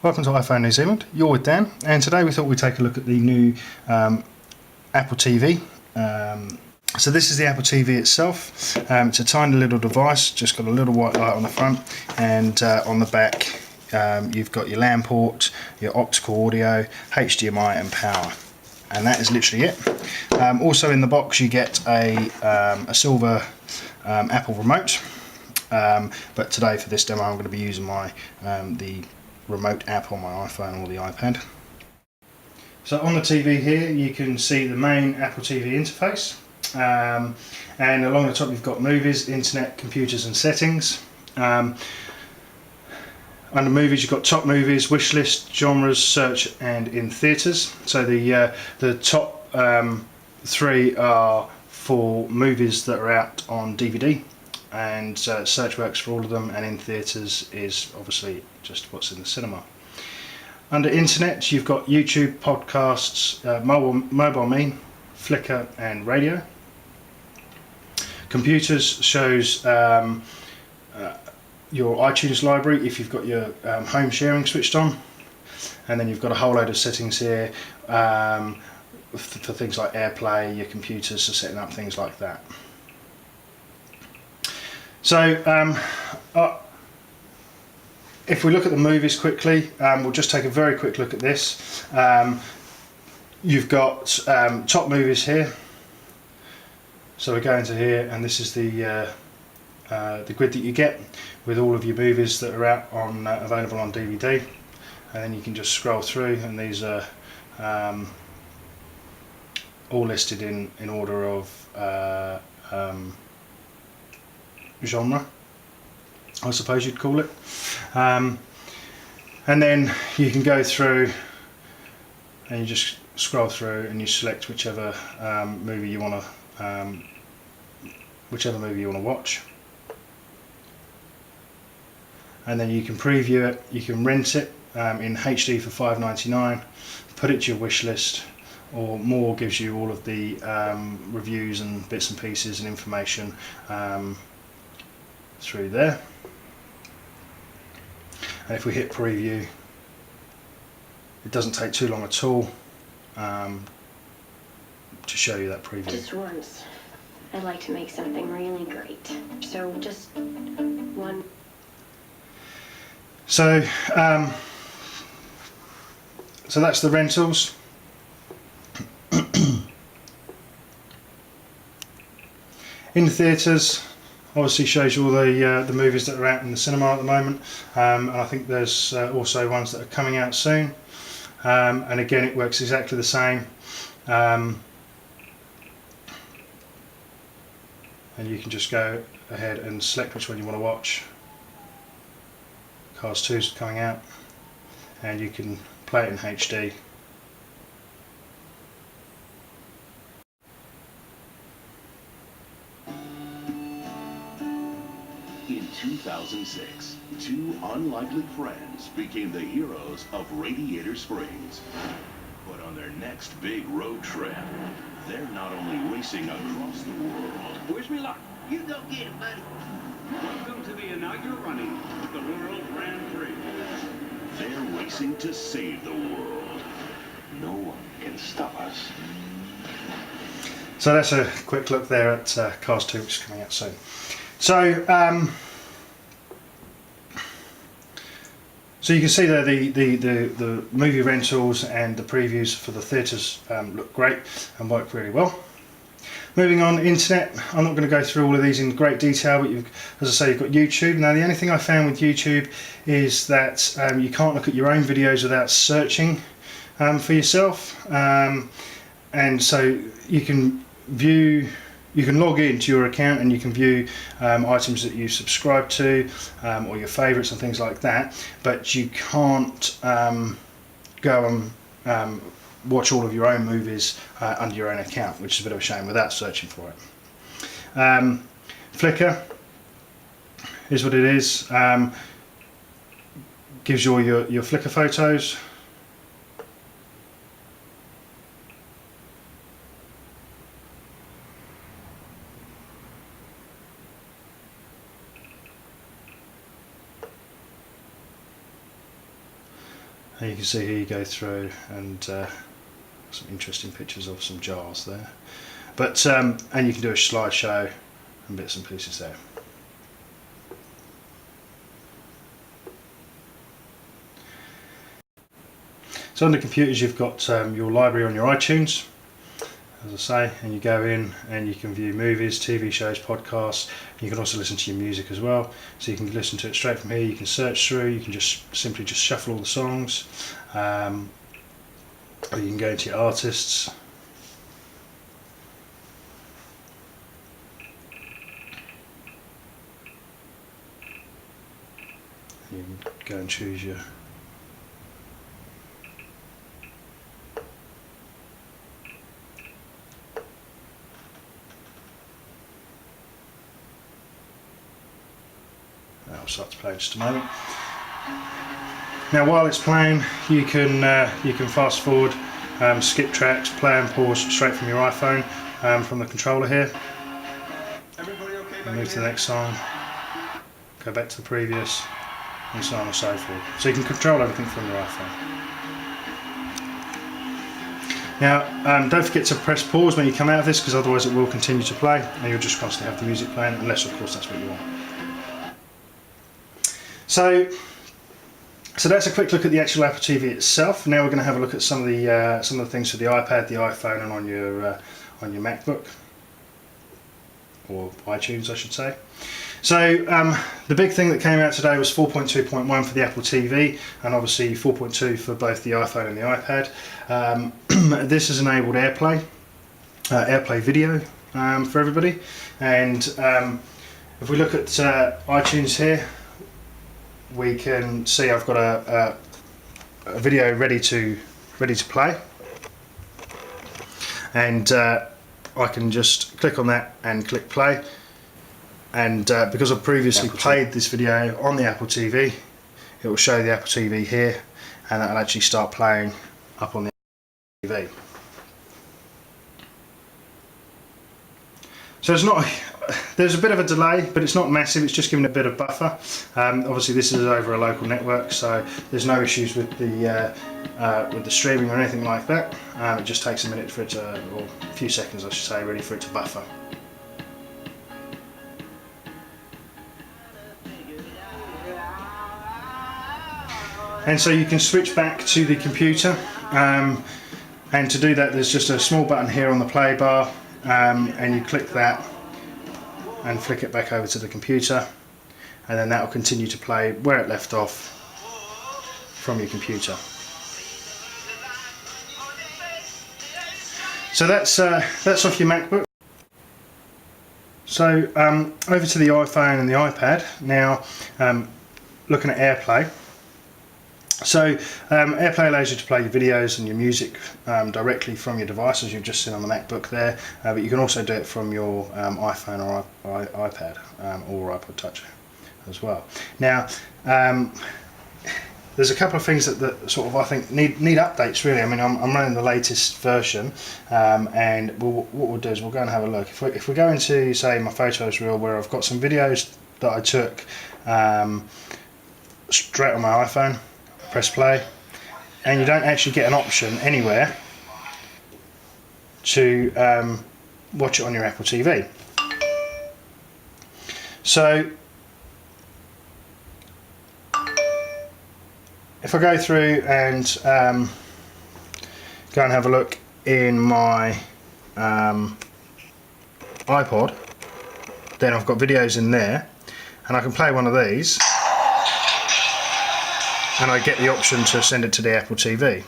Welcome to iPhone New Zealand. You're with Dan, and today we thought we'd take a look at the new Apple TV. So this is the Apple TV itself. It's a tiny little device, just got a little white light on the front, and on the back you've got your LAN port, your optical audio, HDMI and power. And that is literally it. Also in the box you get a silver Apple remote. But today for this demo I'm going to be using my the remote app on my iPhone or the iPad. So on the TV here you can see the main Apple TV interface, and along the top you've got movies, internet, computers and settings. Under movies you've got top movies, wish list, genres, search and in theatres. So the top three are for movies that are out on DVD, and search works for all of them, and in theatres is obviously just what's in the cinema. Under internet you've got YouTube, podcasts, mobile me, Flickr and radio. Computers shows your iTunes library if you've got your home sharing switched on, and then you've got a whole load of settings here for things like AirPlay, your computers for setting up things like that. So if we look at the movies quickly, we'll just take a very quick look at this. You've got top movies here. So we go into here, and this is the grid that you get with all of your movies that are out on available on DVD, and then you can just scroll through, and these are all listed in order of genre, I suppose you'd call it. And then you can go through and you just scroll through and you select whichever movie you want to watch, and then you can preview it, you can rent it in HD for $5.99, put it to your wish list, or more gives you all of the reviews and bits and pieces and information through there. And if we hit preview, it doesn't take too long at all to show you that preview. Just once, I'd like to make something really great. So just one. So that's the rentals. In the theatres, obviously shows you all the movies that are out in the cinema at the moment, and I think there's also ones that are coming out soon, and again it works exactly the same, and you can just go ahead and select which one you want to watch. Cars 2's coming out, and you can play it in HD. In 2006, two unlikely friends became the heroes of Radiator Springs. But on their next big road trip, they're not only racing across the world. Wish me luck. You go get it, buddy. Welcome to the inaugural running of the World Grand Prix. They're racing to save the world. No one can stop us. So that's a quick look there at Cars 2, which is coming out soon. So you can see there the movie rentals and the previews for the theatres look great and work really well. Moving on, internet. I'm not going to go through all of these in great detail, but as I say, you've got YouTube. Now the only thing I found with YouTube is that you can't look at your own videos without searching for yourself, and so you can log into your account and you can view items that you subscribe to, or your favourites and things like that, but you can't go and watch all of your own movies under your own account, which is a bit of a shame without searching for it. Flickr is what it is. Gives you all your Flickr photos. And you can see here you go through and some interesting pictures of some jars there. But and you can do a slideshow and bits and pieces there. So on the computers you've got your library on your iTunes, as I say, and you go in and you can view movies, TV shows, podcasts. You can also listen to your music as well. So you can listen to it straight from here. You can search through. You can just simply shuffle all the songs, or you can go into your artists. You can go and choose your I'll start to play in just a moment. Now while it's playing you can fast forward, skip tracks, play and pause straight from your iPhone from the controller here. Everybody okay? Move to the next song, go back to the previous, and so on and so forth. So you can control everything from your iPhone. Now don't forget to press pause when you come out of this, because otherwise it will continue to play and you'll just constantly have the music playing, unless of course that's what you want. So that's a quick look at the actual Apple TV itself. Now we're going to have a look at some of the things for the iPad, the iPhone, and on your MacBook, or iTunes, I should say. So the big thing that came out today was 4.2.1 for the Apple TV, and obviously 4.2 for both the iPhone and the iPad. This has enabled AirPlay, AirPlay video for everybody. And if we look at iTunes here, we can see I've got a video ready to play, and I can just click on that and click play, and because I've previously played this video on the Apple TV, it will show the Apple TV here, and that will actually start playing up on the TV. So there's a bit of a delay, but it's not massive. It's just giving a bit of buffer. Obviously this is over a local network, so there's no issues with the streaming or anything like that. It just takes a minute for it to, or a few seconds I should say, really, for it to buffer. And so you can switch back to the computer, and to do that there's just a small button here on the play bar, and you click that and flick it back over to the computer, and then that will continue to play where it left off from your computer. So that's off your MacBook. So over to the iPhone and the iPad now, looking at AirPlay. So AirPlay allows you to play your videos and your music directly from your device, as you've just seen on the MacBook there, but you can also do it from your iPhone or iPad or iPod Touch as well. Now there's a couple of things that sort of I think need updates really. I mean I'm running the latest version, and what we'll do is we'll go and have a look. If we go into, say, my photos reel, where I've got some videos that I took straight on my iPhone, press play, and you don't actually get an option anywhere to watch it on your Apple TV. So if I go through and go and have a look in my iPod, then I've got videos in there, and I can play one of these, and I get the option to send it to the Apple TV.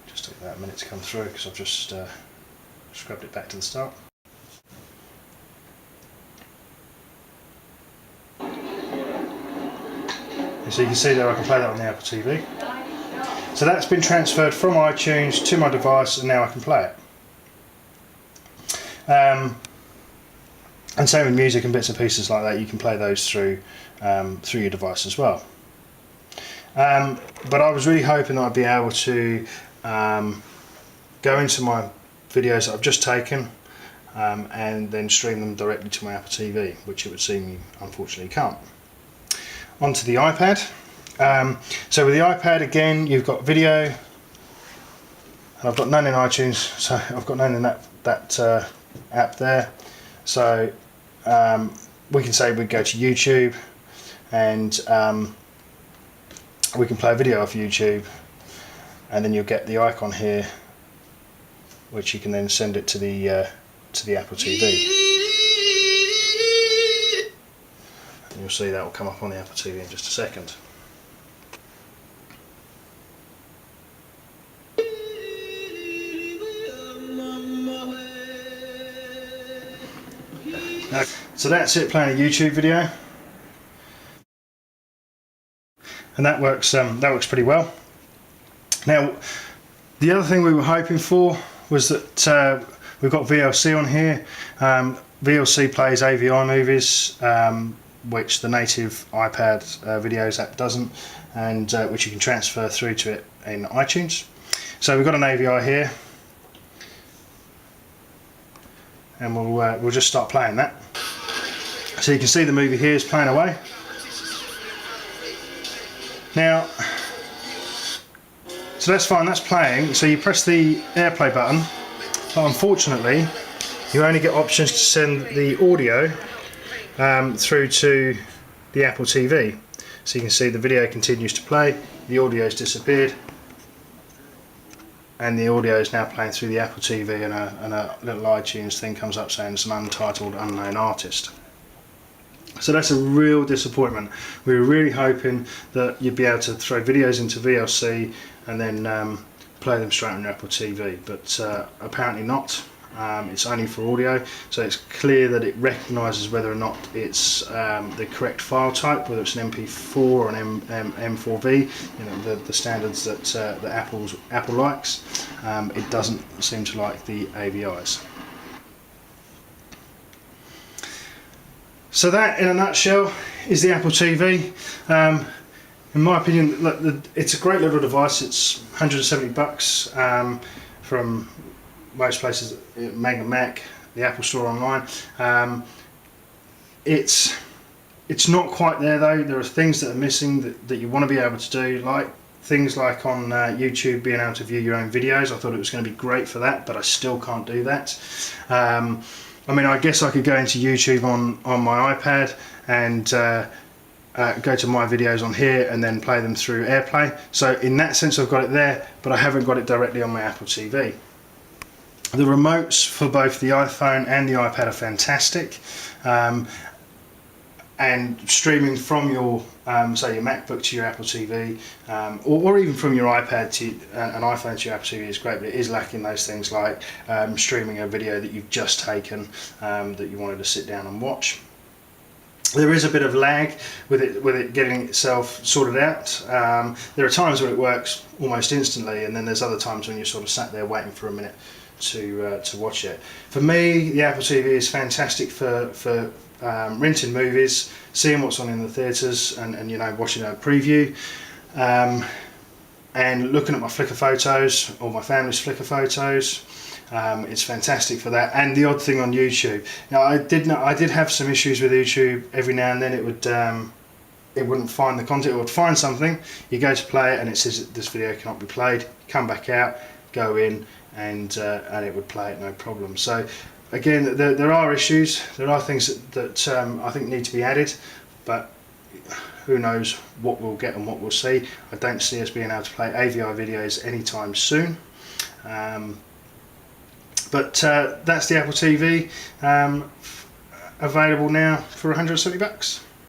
Just take that a minute to come through, because I've just scrubbed it back to the start. So you can see there I can play that on the Apple TV. So that's been transferred from iTunes to my device, and now I can play it. And same with music and bits and pieces like that, you can play those through your device as well. But I was really hoping that I'd be able to go into my videos that I've just taken and then stream them directly to my Apple TV, which it would seem you unfortunately can't. Onto the iPad. So with the iPad, again, you've got video, and I've got none in iTunes, so I've got none in that app there. So we can say we go to YouTube, and we can play a video off YouTube, and then you'll get the icon here, which you can then send it to the Apple TV. And you'll see that will come up on the Apple TV in just a second. So that's it, playing a YouTube video, and that works pretty well. Now, the other thing we were hoping for was that we've got VLC on here. VLC plays AVI movies, which the native iPad videos app doesn't, and which you can transfer through to it in iTunes. So we've got an AVI here, and we'll just start playing that. So you can see the movie here is playing away. Now, so that's fine, that's playing. So you press the AirPlay button, but unfortunately you only get options to send the audio through to the Apple TV. So you can see the video continues to play, the audio has disappeared, and the audio is now playing through the Apple TV, and a little iTunes thing comes up saying it's an untitled unknown artist. So that's a real disappointment. We were really hoping that you'd be able to throw videos into VLC and then play them straight on your Apple TV, but apparently not. It's only for audio, so it's clear that it recognises whether or not it's the correct file type, whether it's an MP4 or an M4V, you know, the standards that Apple likes. It doesn't seem to like the AVIs. So that, in a nutshell, is the Apple TV. In my opinion, look, it's a great little device. It's $170 from most places, Mega Mac, the Apple Store online. It's not quite there though. There are things that are missing that you want to be able to do, like things like on YouTube being able to view your own videos. I thought it was going to be great for that, but I still can't do that. I mean, I guess I could go into YouTube on my iPad and go to my videos on here and then play them through AirPlay. So in that sense I've got it there, but I haven't got it directly on my Apple TV. The remotes for both the iPhone and the iPad are fantastic, and streaming from your say your MacBook to your Apple TV, or even from your iPad to an iPhone to your Apple TV is great, but it is lacking those things like streaming a video that you've just taken that you wanted to sit down and watch. There is a bit of lag with it getting itself sorted out. There are times when it works almost instantly, and then there's other times when you're sort of sat there waiting for a minute to watch it. For me, the Apple TV is fantastic for renting movies, seeing what's on in the theatres, and you know, watching a preview, and looking at my Flickr photos or my family's Flickr photos. It's fantastic for that, and the odd thing on YouTube. Now, I did have some issues with YouTube. Every now and then it wouldn't find the content. It would find something, you go to play it and it says this video cannot be played. Come back out, go in, and it would play it no problem. So again, there are issues. There are things that I think need to be added, but who knows what we'll get and what we'll see. I don't see us being able to play AVI videos anytime soon. But that's the Apple TV, available now for $170.